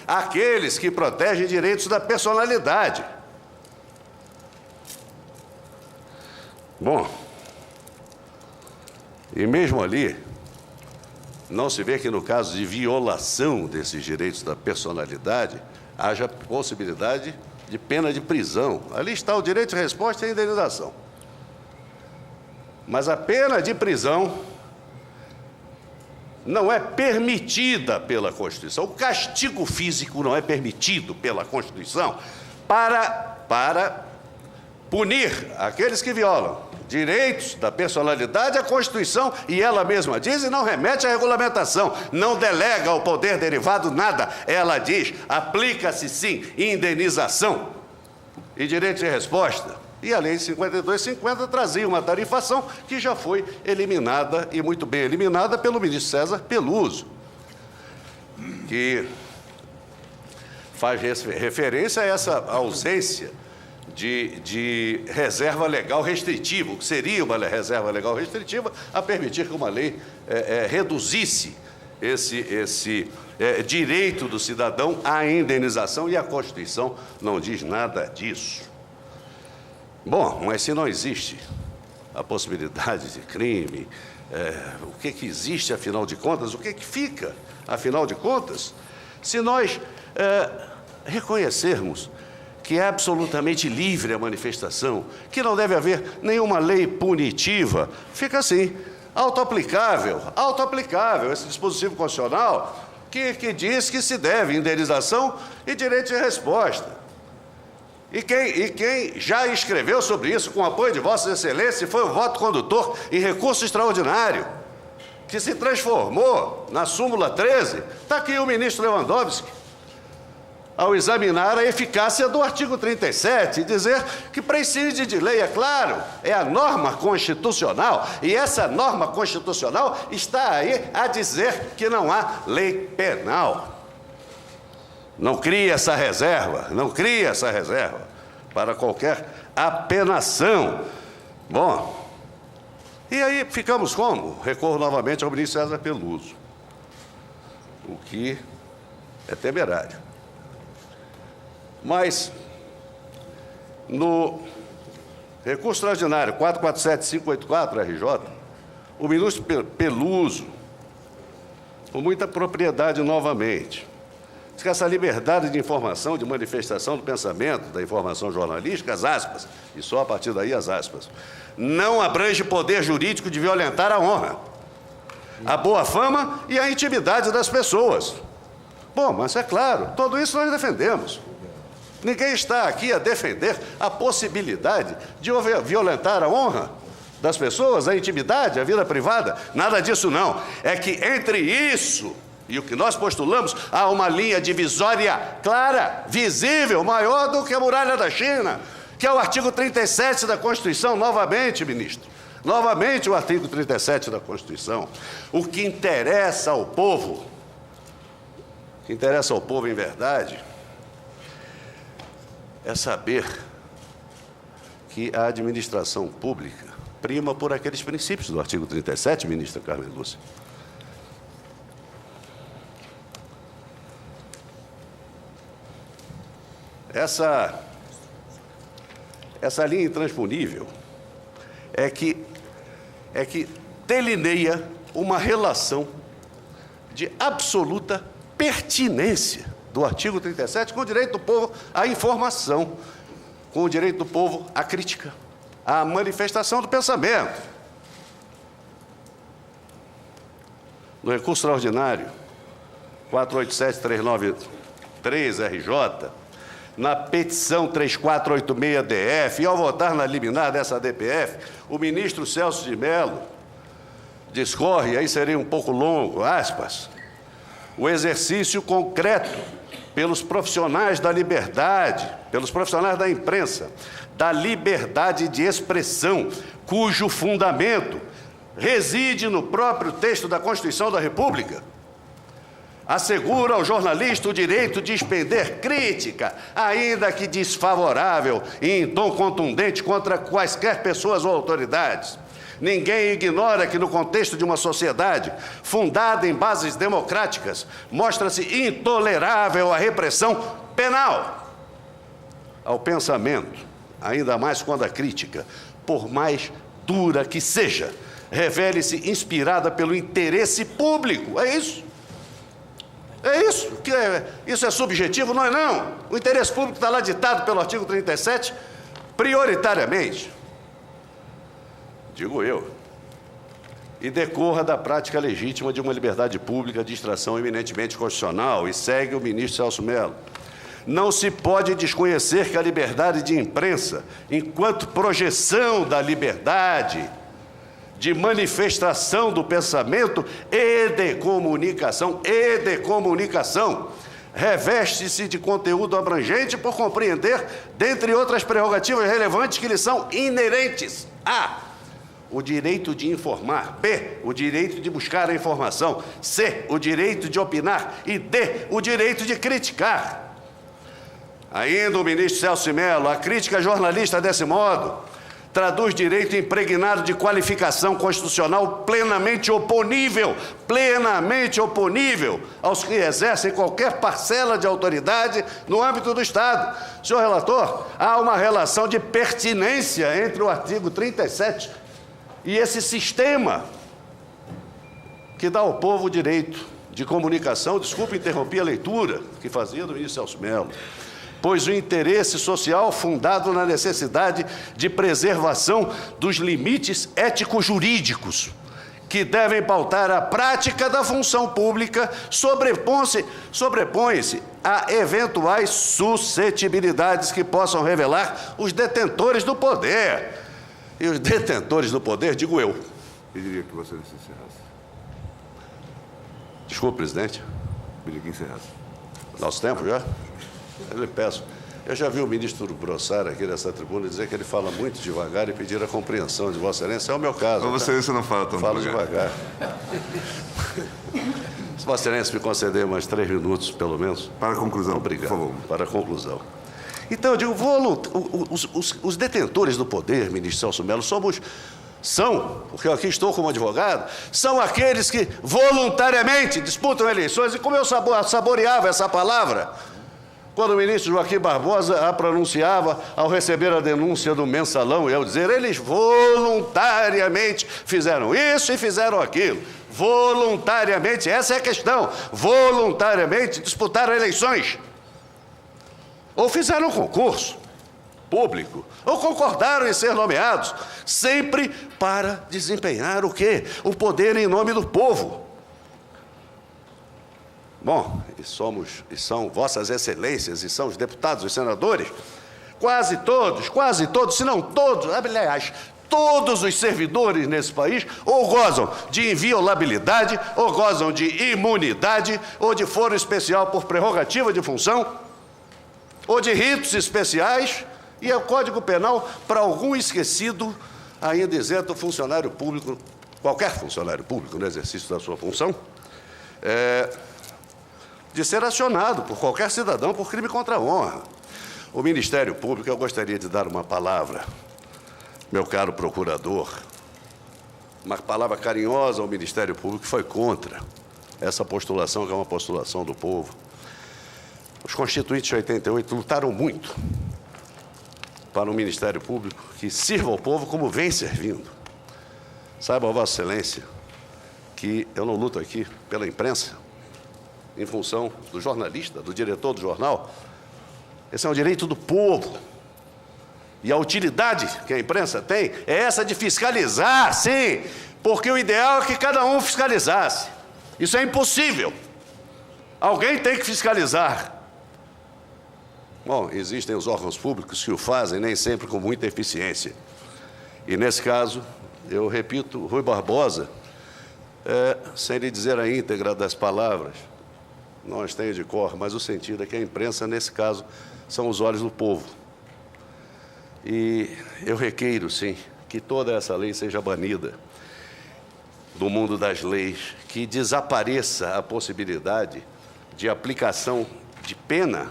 aqueles que protegem direitos da personalidade. Bom, e mesmo ali, não se vê que no caso de violação desses direitos da personalidade, haja possibilidade de pena de prisão. Ali está o direito de resposta e a indenização. Mas a pena de prisão não é permitida pela Constituição. O castigo físico não é permitido pela Constituição para punir aqueles que violam direitos da personalidade, a Constituição, e ela mesma diz, e não remete à regulamentação, não delega ao poder derivado nada. Ela diz, aplica-se sim indenização e direito de resposta. E a Lei 5250 trazia uma tarifação que já foi eliminada, e muito bem eliminada, pelo ministro César Peluso, que faz referência a essa ausência de reserva legal restritiva, o que seria uma reserva legal restritiva, a permitir que uma lei reduzisse esse direito do cidadão à indenização, e a Constituição não diz nada disso. Bom, mas se não existe a possibilidade de crime, o que existe, afinal de contas? O que fica, afinal de contas? Se nós reconhecermos que é absolutamente livre a manifestação, que não deve haver nenhuma lei punitiva, fica assim, autoaplicável esse dispositivo constitucional que diz que se deve indenização e direito de resposta. E quem já escreveu sobre isso, com apoio de Vossa Excelência, foi o voto condutor em recurso extraordinário, que se transformou na súmula 13, está aqui o ministro Lewandowski, ao examinar a eficácia do artigo 37 e dizer que prescinde de lei, é claro, é a norma constitucional, e essa norma constitucional está aí a dizer que não há lei penal. Não cria essa reserva, para qualquer apenação. Bom, e aí ficamos como? Recorro novamente ao ministro César Peluso, o que é temerário. Mas, no recurso extraordinário 447.584, RJ, o ministro Peluso, com muita propriedade novamente, diz que essa liberdade de informação, de manifestação do pensamento, da informação jornalística, as aspas, e só a partir daí as aspas, não abrange poder jurídico de violentar a honra, a boa fama e a intimidade das pessoas. Bom, mas é claro, tudo isso nós defendemos. Ninguém está aqui a defender a possibilidade de violentar a honra das pessoas, a intimidade, a vida privada. Nada disso não. É que entre isso e o que nós postulamos, há uma linha divisória clara, visível, maior do que a muralha da China, que é o artigo 37 da Constituição, novamente, ministro. Novamente o artigo 37 da Constituição. O que interessa ao povo, em verdade, é saber que a administração pública prima por aqueles princípios do artigo 37, ministra Carmen Lúcia. Essa linha intransponível é que delineia uma relação de absoluta pertinência do artigo 37 com o direito do povo à informação, com o direito do povo à crítica, à manifestação do pensamento. No recurso extraordinário 487.393, RJ, na petição 3486-DF, e ao votar na liminar dessa DPF, o ministro Celso de Mello discorre, aí seria um pouco longo, aspas, o exercício concreto pelos profissionais da liberdade, pelos profissionais da imprensa, da liberdade de expressão, cujo fundamento reside no próprio texto da Constituição da República, assegura ao jornalista o direito de expender crítica, ainda que desfavorável e em tom contundente contra quaisquer pessoas ou autoridades, Ninguém ignora que, no contexto de uma sociedade fundada em bases democráticas, mostra-se intolerável a repressão penal ao pensamento, ainda mais quando a crítica, por mais dura que seja, revele-se inspirada pelo interesse público. É isso. É isso. Isso é subjetivo? Não é não. O interesse público está lá ditado pelo artigo 37, prioritariamente, digo eu, e decorra da prática legítima de uma liberdade pública de extração eminentemente constitucional, e segue o ministro Celso Mello. Não se pode desconhecer que a liberdade de imprensa, enquanto projeção da liberdade de manifestação do pensamento e de comunicação, reveste-se de conteúdo abrangente por compreender, dentre outras prerrogativas relevantes que lhe são inerentes: a. o direito de informar, b. o direito de buscar a informação, c. o direito de opinar e d. o direito de criticar. Ainda o ministro Celso Mello: a crítica jornalista, desse modo, traduz direito impregnado de qualificação constitucional plenamente oponível aos que exercem qualquer parcela de autoridade no âmbito do Estado. Senhor relator, há uma relação de pertinência entre o artigo 37 e esse sistema que dá ao povo o direito de comunicação. Desculpe interromper a leitura que fazia do ministro Celso Mello. Pois o interesse social fundado na necessidade de preservação dos limites ético-jurídicos que devem pautar a prática da função pública sobrepõe-se a eventuais suscetibilidades que possam revelar os detentores do poder. E os detentores do poder, digo eu. Pediria que você encerrasse. Desculpe, presidente. Pediria que encerrasse. Nosso tempo já? Eu lhe peço. Eu já vi o ministro Brossard aqui nessa tribuna dizer que ele fala muito devagar e pedir a compreensão de Vossa Excelência. É o meu caso. Vossa Excelência não fala tão devagar. Se Vossa Excelência me conceder mais 3 minutos, pelo menos. Para a conclusão, obrigado, por favor. Para a conclusão. Então, eu digo, os detentores do poder, ministro Celso Mello, são, porque eu aqui estou como advogado, são aqueles que voluntariamente disputam eleições. E como eu saboreava essa palavra quando o ministro Joaquim Barbosa a pronunciava ao receber a denúncia do mensalão, e ao dizer: eles voluntariamente fizeram isso e fizeram aquilo. Voluntariamente, essa é a questão. Voluntariamente disputaram eleições. Ou fizeram um concurso público, ou concordaram em ser nomeados, sempre para desempenhar o quê? O poder em nome do povo. Bom, e são Vossas Excelências, e são os deputados, os senadores, quase todos, se não todos, aliás, todos os servidores nesse país ou gozam de inviolabilidade, ou gozam de imunidade, ou de foro especial por prerrogativa de função, ou de ritos especiais, e é o Código Penal, para algum esquecido, ainda isenta o funcionário público, qualquer funcionário público no exercício da sua função, de ser acionado por qualquer cidadão por crime contra a honra. O Ministério Público, eu gostaria de dar uma palavra, meu caro procurador, uma palavra carinhosa ao Ministério Público, que foi contra essa postulação, que é uma postulação do povo. Os constituintes de 88 lutaram muito para um Ministério Público que sirva ao povo como vem servindo. Saiba, Vossa Excelência, que eu não luto aqui pela imprensa, em função do jornalista, do diretor do jornal. Esse é um direito do povo. E a utilidade que a imprensa tem é essa de fiscalizar, sim, porque o ideal é que cada um fiscalizasse. Isso é impossível. Alguém tem que fiscalizar. Bom, existem os órgãos públicos que o fazem, nem sempre com muita eficiência. E, nesse caso, eu repito, Rui Barbosa, sem lhe dizer a íntegra das palavras, não as tenho de cor, mas o sentido é que a imprensa, nesse caso, são os olhos do povo. E eu requeiro, sim, que toda essa lei seja banida do mundo das leis, que desapareça a possibilidade de aplicação de pena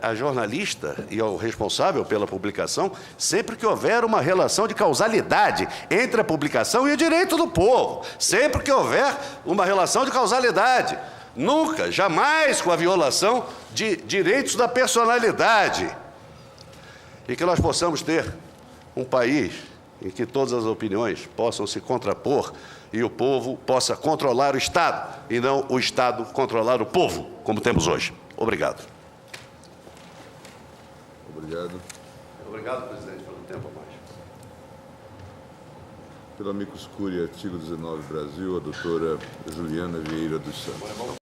a jornalista e ao responsável pela publicação sempre que houver uma relação de causalidade entre a publicação e o direito do povo. Sempre que houver uma relação de causalidade. Nunca, jamais com a violação de direitos da personalidade. E que nós possamos ter um país em que todas as opiniões possam se contrapor e o povo possa controlar o Estado, e não o Estado controlar o povo, como temos hoje. Obrigado. Obrigado. Obrigado, presidente, pelo tempo a mais. Pelo amicus curiae, artigo 19, Brasil, a doutora Juliana Vieira dos Santos.